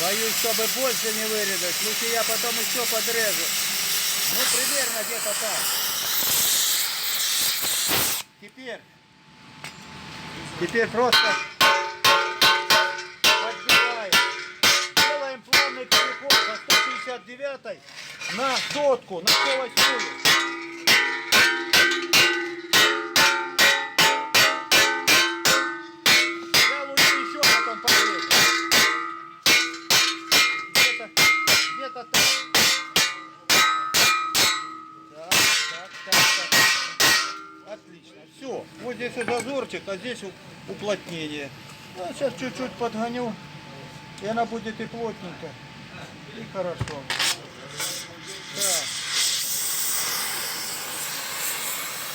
Боюсь, чтобы больше не вырезать. Лучше я потом еще подрежу. Ну, примерно где-то так. Теперь просто подбираем. Делаем плавный переход со 159 на сотку, на 108. Я лучше еще потом подрежу. Где-то так. Так. Отлично. Все. Вот здесь и зазорчик, а здесь уплотнение. Ну, сейчас чуть-чуть подгоню, и она будет и плотненько, и хорошо.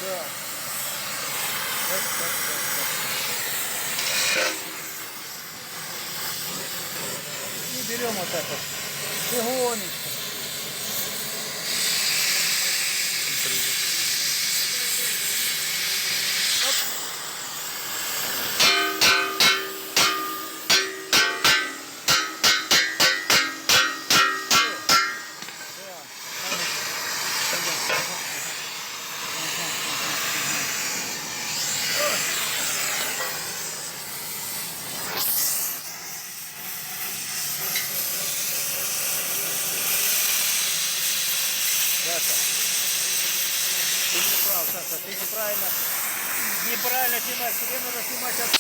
Так. И берем вот так вот. Легонечко. Саша, ты неправильно снимаешь, тебе надо снимать от...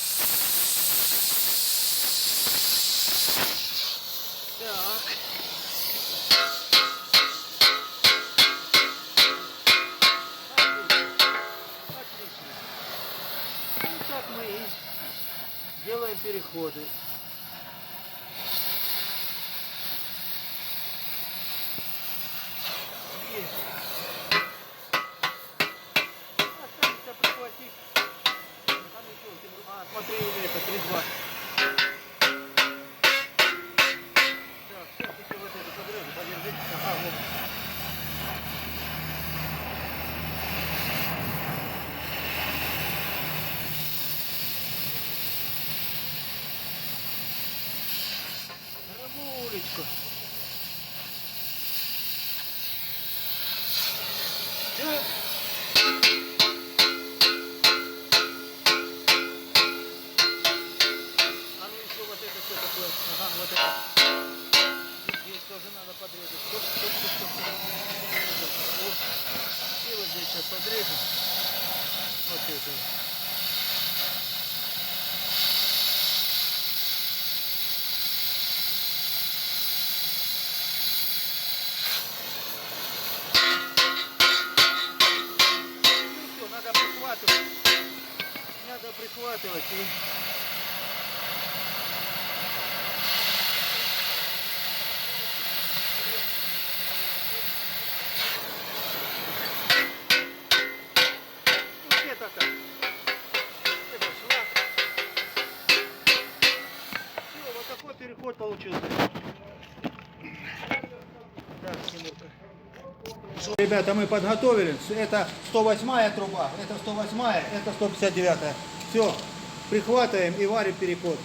Так. Отлично. И так мы и делаем переходы. Смотри, это 3-2. Так, сейчас еще вот это подрежу, подержите. Ага, вот. Рамулечку. Так. Ага, вот это. Здесь тоже надо подрезать. Стоп. И вот здесь сейчас подрежем. Вот это. Ну все, надо прихватывать. Надо прихватывать и... Переход получился. Так, Тимурка. Ребята, мы подготовили. Это 108 труба, это 108, это 159. Все, прихватываем и варим переход.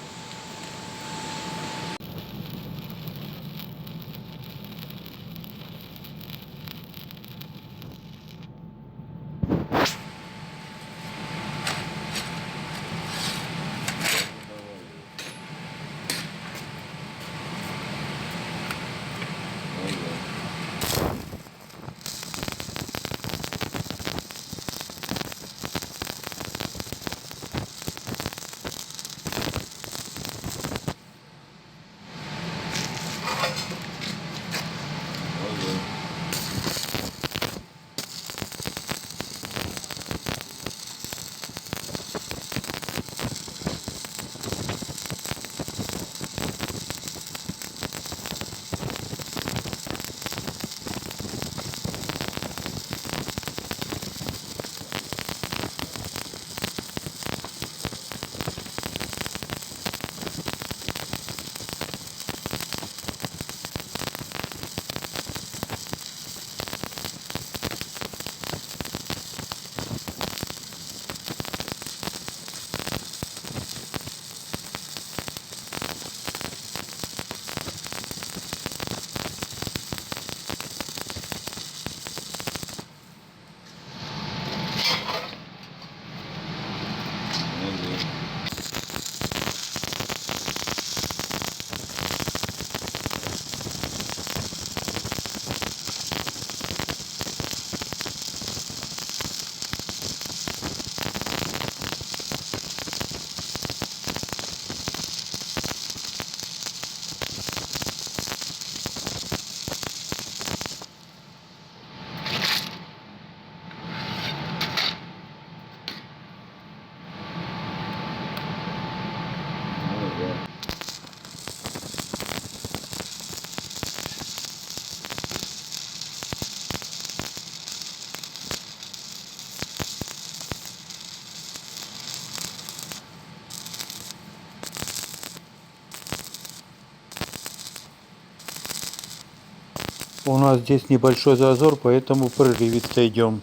У нас здесь небольшой зазор, поэтому прерывисто идем.